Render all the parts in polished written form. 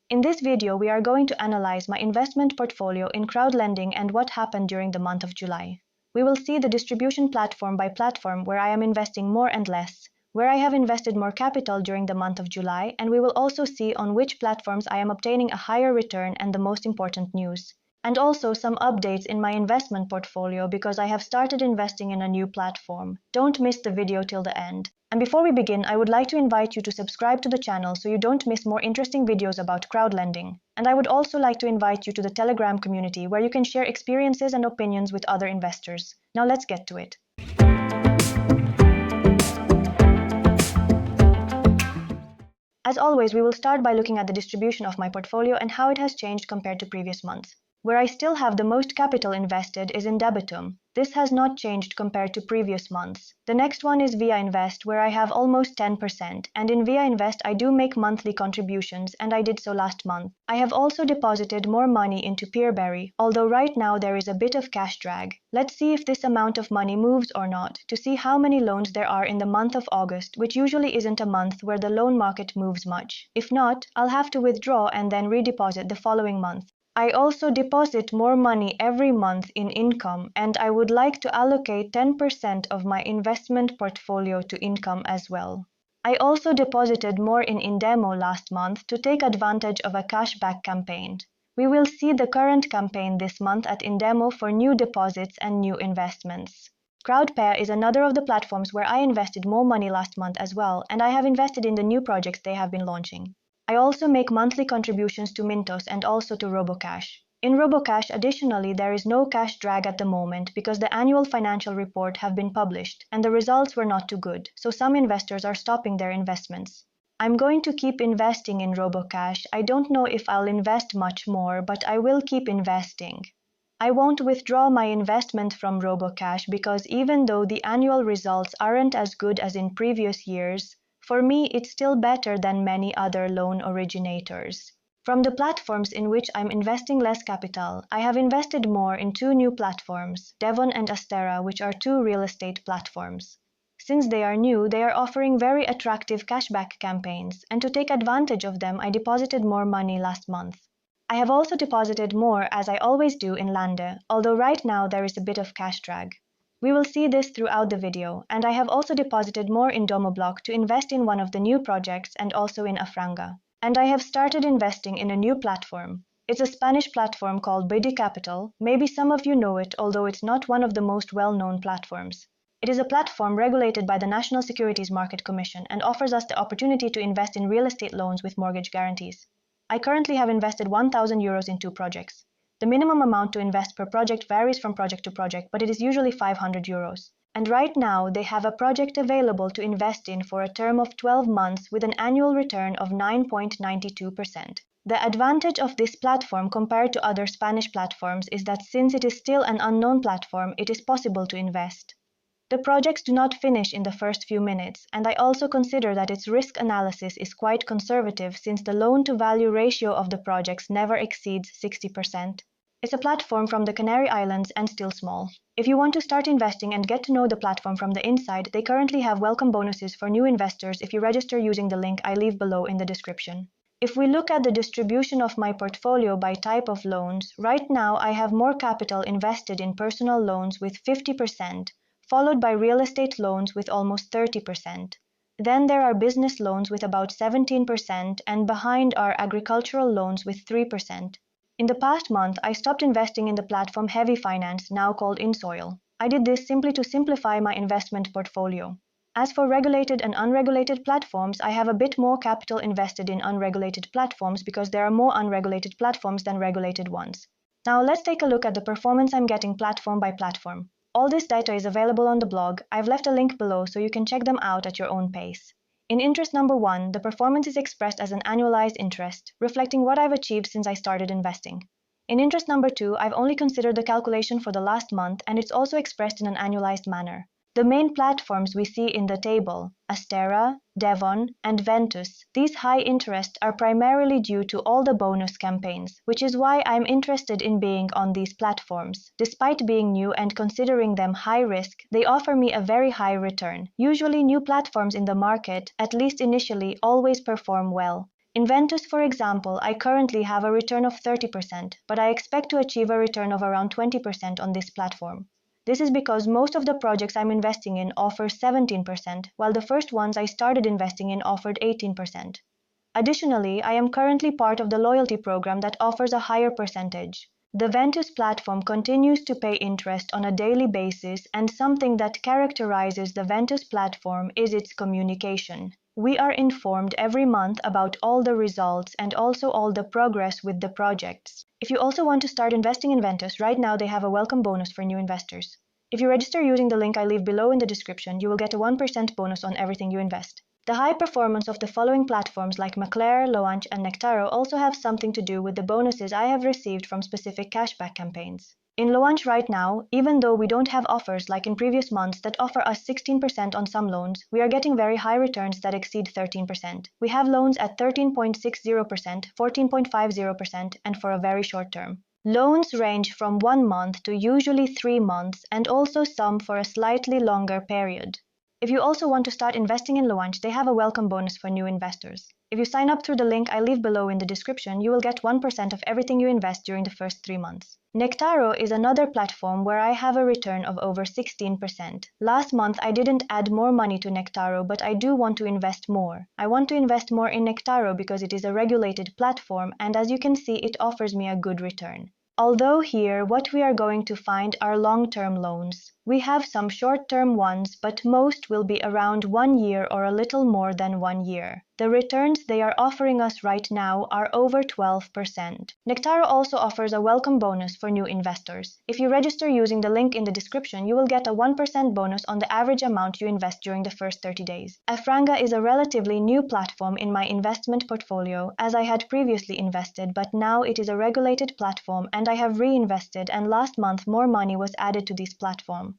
In this video, we are going to analyze my investment portfolio in Crowdlending and what happened during the month of July. We will see the distribution platform by platform where I am investing more and less, where I have invested more capital during the month of July, and we will also see on which platforms I am obtaining a higher return and the most important news. And also some updates in my investment portfolio because I have started investing in a new platform. Don't miss the video till the end. And before we begin, I would like to invite you to subscribe to the channel so you don't miss more interesting videos about crowdlending. And I would also like to invite you to the Telegram community where you can share experiences and opinions with other investors. Now let's get to it. As always, we will start by looking at the distribution of my portfolio and how it has changed compared to previous months. Where I still have the most capital invested is in Debitum. This has not changed compared to previous months. The next one is Via Invest, where I have almost 10%, and in Via Invest I do make monthly contributions, and I did so last month. I have also deposited more money into Peerberry, although right now there is a bit of cash drag. Let's see if this amount of money moves or not, to see how many loans there are in the month of August, which usually isn't a month where the loan market moves much. If not, I'll have to withdraw and then redeposit the following month. I also deposit more money every month in income, and I would like to allocate 10% of my investment portfolio to income as well. I also deposited more in Indemo last month to take advantage of a cashback campaign. We will see the current campaign this month at Indemo for new deposits and new investments. CrowdPair is another of the platforms where I invested more money last month as well, and I have invested in the new projects they have been launching. I also make monthly contributions to Mintos and also to RoboCash. In RoboCash, additionally, there is no cash drag at the moment because the annual financial report have been published and the results were not too good, so some investors are stopping their investments. I'm going to keep investing in RoboCash. I don't know if I'll invest much more, but I will keep investing. I won't withdraw my investment from RoboCash because even though the annual results aren't as good as in previous years, for me, it's still better than many other loan originators. From the platforms in which I'm investing less capital, I have invested more in two new platforms, Devon and Astera, which are two real estate platforms. Since they are new, they are offering very attractive cashback campaigns, and to take advantage of them, I deposited more money last month. I have also deposited more, as I always do, in Lande, although right now there is a bit of cash drag. We will see this throughout the video, and I have also deposited more in Domoblock to invest in one of the new projects and also in Afranga. And I have started investing in a new platform. It's a Spanish platform called BD Capital. Maybe some of you know it, although it's not one of the most well-known platforms. It is a platform regulated by the National Securities Market Commission and offers us the opportunity to invest in real estate loans with mortgage guarantees. I currently have invested 1,000 euros in two projects. The minimum amount to invest per project varies from project to project, but it is usually 500 euros. And right now, they have a project available to invest in for a term of 12 months with an annual return of 9.92%. The advantage of this platform compared to other Spanish platforms is that since it is still an unknown platform, it is possible to invest. The projects do not finish in the first few minutes, and I also consider that its risk analysis is quite conservative since the loan-to-value ratio of the projects never exceeds 60%. It's a platform from the Canary Islands and still small. If you want to start investing and get to know the platform from the inside, they currently have welcome bonuses for new investors if you register using the link I leave below in the description. If we look at the distribution of my portfolio by type of loans, right now I have more capital invested in personal loans with 50%, followed by real estate loans with almost 30%. Then there are business loans with about 17%, and behind are agricultural loans with 3%. In the past month, I stopped investing in the platform Heavy Finance, now called InSoil. I did this simply to simplify my investment portfolio. As for regulated and unregulated platforms, I have a bit more capital invested in unregulated platforms because there are more unregulated platforms than regulated ones. Now let's take a look at the performance I'm getting platform by platform. All this data is available on the blog. I've left a link below so you can check them out at your own pace. In interest number 1, the performance is expressed as an annualized interest, reflecting what I've achieved since I started investing. In interest number 2, I've only considered the calculation for the last month, and it's also expressed in an annualized manner. The main platforms we see in the table, Astera, Devon, and Ventus, these high interests are primarily due to all the bonus campaigns, which is why I'm interested in being on these platforms. Despite being new and considering them high risk, they offer me a very high return. Usually new platforms in the market, at least initially, always perform well. In Ventus, for example, I currently have a return of 30%, but I expect to achieve a return of around 20% on this platform. This is because most of the projects I'm investing in offer 17%, while the first ones I started investing in offered 18%. Additionally, I am currently part of the loyalty program that offers a higher percentage. The Ventus platform continues to pay interest on a daily basis, and something that characterizes the Ventus platform is its communication. We are informed every month about all the results and also all the progress with the projects. If you also want to start investing in Ventus, right now they have a welcome bonus for new investors. If you register using the link I leave below in the description, you will get a 1% bonus on everything you invest. The high performance of the following platforms like Maclaire, Loanch, and Nectaro also have something to do with the bonuses I have received from specific cashback campaigns. In Loanch right now, even though we don't have offers like in previous months that offer us 16% on some loans, we are getting very high returns that exceed 13%. We have loans at 13.60%, 14.50%, and for a very short term. Loans range from 1 month to usually 3 months, and also some for a slightly longer period. If you also want to start investing in Loanch, they have a welcome bonus for new investors. If you sign up through the link I leave below in the description, you will get 1% of everything you invest during the first 3 months. Nectaro is another platform where I have a return of over 16%. Last month I didn't add more money to Nectaro, but I do want to invest more. I want to invest more in Nectaro because it is a regulated platform, and as you can see, it offers me a good return. Although here what we are going to find are long-term loans. We have some short-term ones, but most will be around 1 year or a little more than 1 year. The returns they are offering us right now are over 12%. Nectaro also offers a welcome bonus for new investors. If you register using the link in the description, you will get a 1% bonus on the average amount you invest during the first 30 days. Afranga is a relatively new platform in my investment portfolio, as I had previously invested, but now it is a regulated platform and I have reinvested, and last month more money was added to this platform.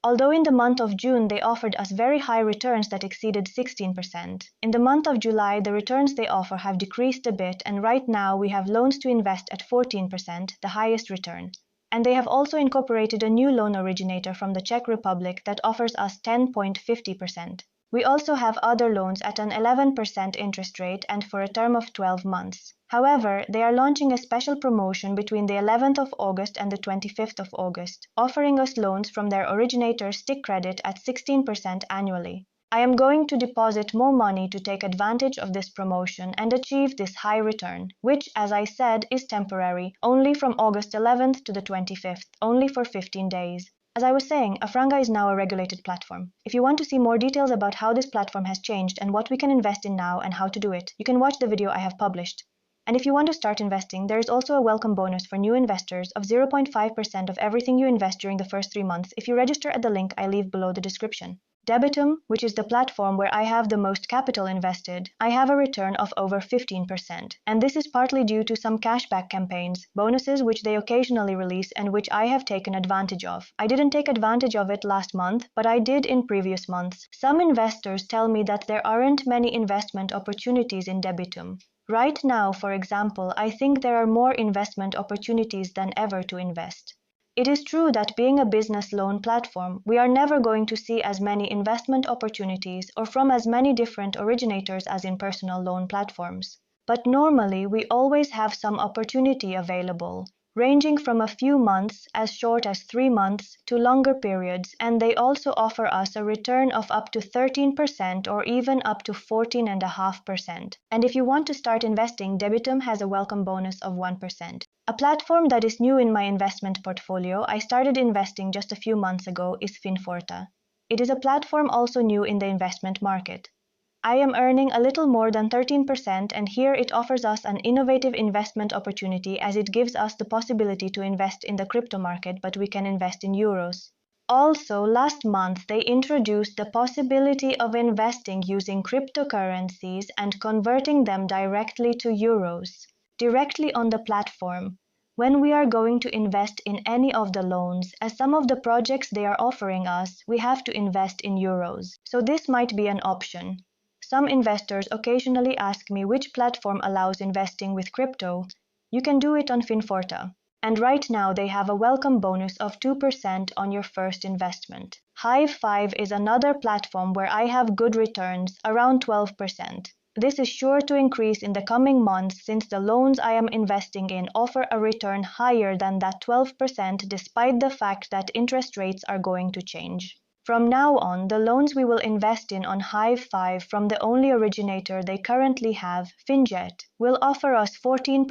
Although in the month of June they offered us very high returns that exceeded 16%, in the month of July the returns they offer have decreased a bit, and right now we have loans to invest at 14%, the highest return. And they have also incorporated a new loan originator from the Czech Republic that offers us 10.50%. We also have other loans at an 11% interest rate and for a term of 12 months. However, they are launching a special promotion between the 11th of August and the 25th of August, offering us loans from their originator Stick Credit at 16% annually. I am going to deposit more money to take advantage of this promotion and achieve this high return, which, as I said, is temporary, only from August 11th to the 25th, only for 15 days. As I was saying, Afranga is now a regulated platform. If you want to see more details about how this platform has changed and what we can invest in now and how to do it, you can watch the video I have published. And if you want to start investing, there is also a welcome bonus for new investors of 0.5% of everything you invest during the first 3 months if you register at the link I leave below the description. Debitum, which is the platform where I have the most capital invested, I have a return of over 15%, and this is partly due to some cashback campaigns, bonuses which they occasionally release and which I have taken advantage of. I didn't take advantage of it last month, but I did in previous months. Some investors tell me that there aren't many investment opportunities in Debitum. Right now, for example, I think there are more investment opportunities than ever to invest. It is true that being a business loan platform, we are never going to see as many investment opportunities or from as many different originators as in personal loan platforms. But normally, we always have some opportunity available, ranging from a few months, as short as 3 months, to longer periods, and they also offer us a return of up to 13% or even up to 14.5%. And if you want to start investing, Debitum has a welcome bonus of 1%. A platform that is new in my investment portfolio, I started investing just a few months ago, is Finforta. It is a platform also new in the investment market. I am earning a little more than 13%, and here it offers us an innovative investment opportunity as it gives us the possibility to invest in the crypto market, but we can invest in euros. Also, last month they introduced the possibility of investing using cryptocurrencies and converting them directly to euros, directly on the platform. When we are going to invest in any of the loans, as some of the projects they are offering us, we have to invest in euros. So this might be an option. Some investors occasionally ask me which platform allows investing with crypto. You can do it on Finforta. And right now they have a welcome bonus of 2% on your first investment. Hive5 is another platform where I have good returns, around 12%. This is sure to increase in the coming months since the loans I am investing in offer a return higher than that 12% despite the fact that interest rates are going to change. From now on, the loans we will invest in on Hive 5 from the only originator they currently have, Finjet, will offer us 14%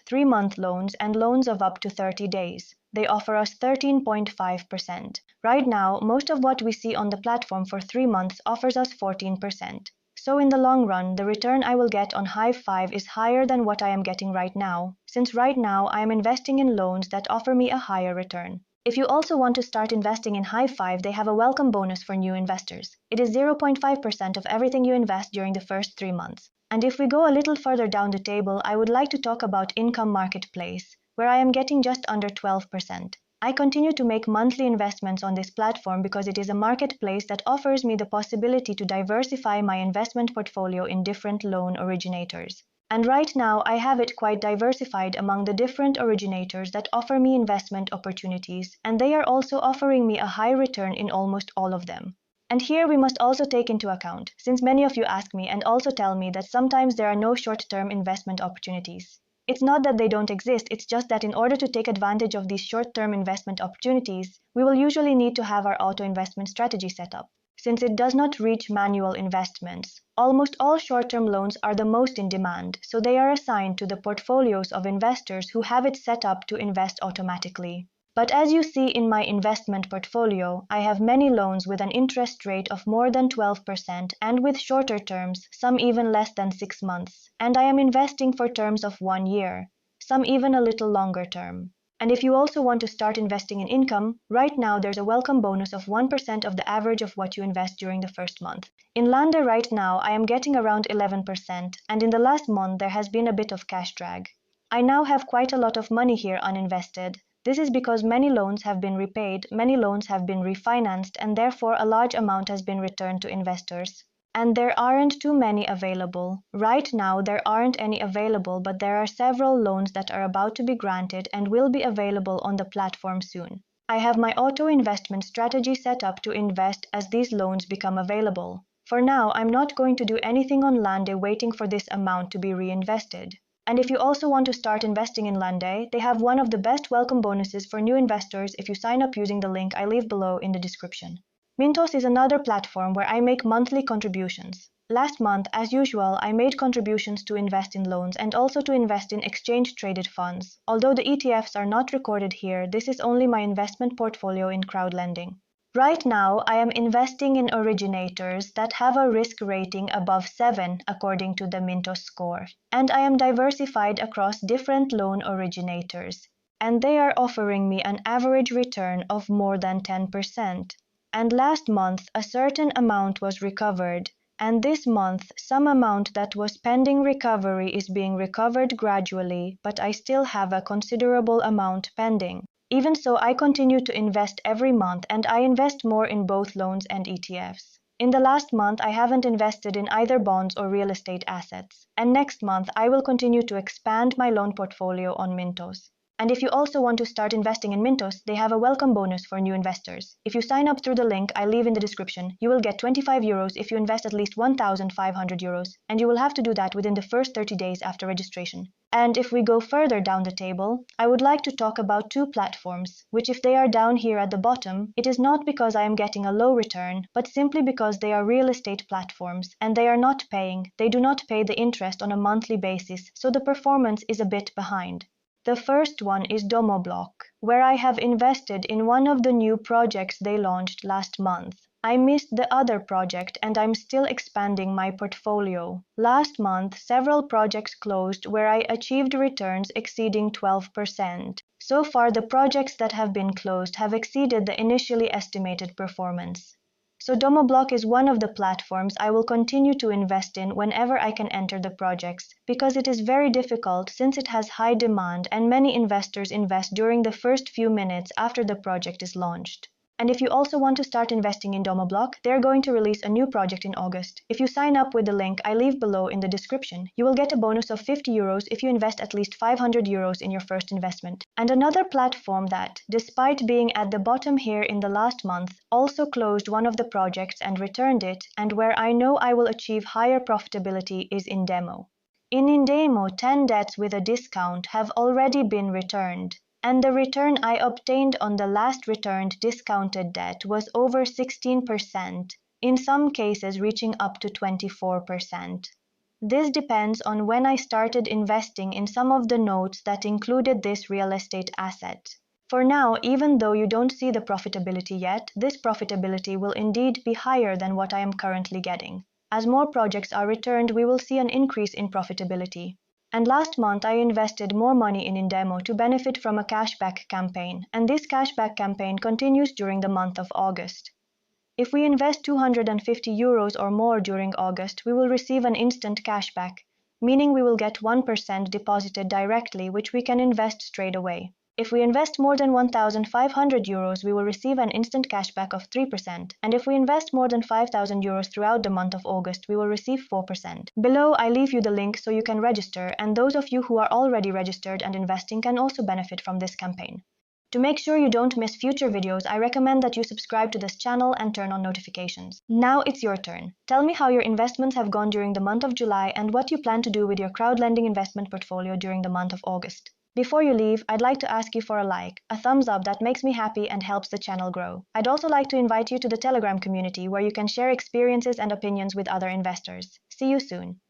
3-month loans and loans of up to 30 days. They offer us 13.5%. Right now, most of what we see on the platform for 3 months offers us 14%. So in the long run, the return I will get on Hive 5 is higher than what I am getting right now, since right now I am investing in loans that offer me a higher return. If you also want to start investing in Hive 5, they have a welcome bonus for new investors. It is 0.5% of everything you invest during the first 3 months. And if we go a little further down the table, I would like to talk about Income Marketplace, where I am getting just under 12%. I continue to make monthly investments on this platform because it is a marketplace that offers me the possibility to diversify my investment portfolio in different loan originators. And right now, I have it quite diversified among the different originators that offer me investment opportunities, and they are also offering me a high return in almost all of them. And here we must also take into account, since many of you ask me and also tell me that sometimes there are no short-term investment opportunities. It's not that they don't exist, it's just that in order to take advantage of these short-term investment opportunities, we will usually need to have our auto investment strategy set up. Since it does not reach manual investments, almost all short-term loans are the most in demand, so they are assigned to the portfolios of investors who have it set up to invest automatically. But as you see in my investment portfolio, I have many loans with an interest rate of more than 12% and with shorter terms, some even less than 6 months, and I am investing for terms of 1 year, some even a little longer term. And if you also want to start investing in income, right now there's a welcome bonus of 1% of the average of what you invest during the first month. In Lande right now, I am getting around 11%, and in the last month there has been a bit of cash drag. I now have quite a lot of money here uninvested. This is because many loans have been repaid, many loans have been refinanced, and therefore a large amount has been returned to investors. And there aren't too many available. Right now, there aren't any available, but there are several loans that are about to be granted and will be available on the platform soon. I have my auto investment strategy set up to invest as these loans become available. For now, I'm not going to do anything on Lande waiting for this amount to be reinvested. And if you also want to start investing in Lande, they have one of the best welcome bonuses for new investors if you sign up using the link I leave below in the description. Mintos is another platform where I make monthly contributions. Last month, as usual, I made contributions to invest in loans and also to invest in exchange-traded funds. Although the ETFs are not recorded here, this is only my investment portfolio in Crowdlending. Right now, I am investing in originators that have a risk rating above 7 according to the Mintos score. And I am diversified across different loan originators. And they are offering me an average return of more than 10%. And last month a certain amount was recovered, and this month some amount that was pending recovery is being recovered gradually, but I still have a considerable amount pending. Even so, I continue to invest every month, and I invest more in both loans and ETFs. In the last month, I haven't invested in either bonds or real estate assets, and next month I will continue to expand my loan portfolio on Mintos. And if you also want to start investing in Mintos, they have a welcome bonus for new investors. If you sign up through the link I leave in the description, you will get 25 euros if you invest at least 1,500 euros, and you will have to do that within the first 30 days after registration. And if we go further down the table, I would like to talk about two platforms, which if they are down here at the bottom, it is not because I am getting a low return, but simply because they are real estate platforms, and they do not pay the interest on a monthly basis, so the performance is a bit behind. The first one is Domoblock, where I have invested in one of the new projects they launched last month. I missed the other project and I'm still expanding my portfolio. Last month, several projects closed where I achieved returns exceeding 12%. So far, the projects that have been closed have exceeded the initially estimated performance. So Domoblock is one of the platforms I will continue to invest in whenever I can enter the projects, because it is very difficult since it has high demand and many investors invest during the first few minutes after the project is launched. And if you also want to start investing in Domoblock, they're going to release a new project in August. If you sign up with the link I leave below in the description, you will get a bonus of 50 euros if you invest at least 500 euros in your first investment. And another platform that, despite being at the bottom here in the last month, also closed one of the projects and returned it, and where I know I will achieve higher profitability, is Indemo. In Indemo, 10 debts with a discount have already been returned, and the return I obtained on the last returned discounted debt was over 16%, in some cases reaching up to 24%. This depends on when I started investing in some of the notes that included this real estate asset. For now, even though you don't see the profitability yet, this profitability will indeed be higher than what I am currently getting. As more projects are returned, we will see an increase in profitability. And last month, I invested more money in Indemo to benefit from a cashback campaign, and this cashback campaign continues during the month of August. If we invest 250 euros or more during August, we will receive an instant cashback, meaning we will get 1% deposited directly, which we can invest straight away. If we invest more than 1,500 euros, we will receive an instant cashback of 3%, and if we invest more than 5,000 euros throughout the month of August, we will receive 4%. Below, I leave you the link so you can register, and those of you who are already registered and investing can also benefit from this campaign. To make sure you don't miss future videos, I recommend that you subscribe to this channel and turn on notifications. Now it's your turn. Tell me how your investments have gone during the month of July and what you plan to do with your crowdlending investment portfolio during the month of August. Before you leave, I'd like to ask you for a like, a thumbs up that makes me happy and helps the channel grow. I'd also like to invite you to the Telegram community where you can share experiences and opinions with other investors. See you soon.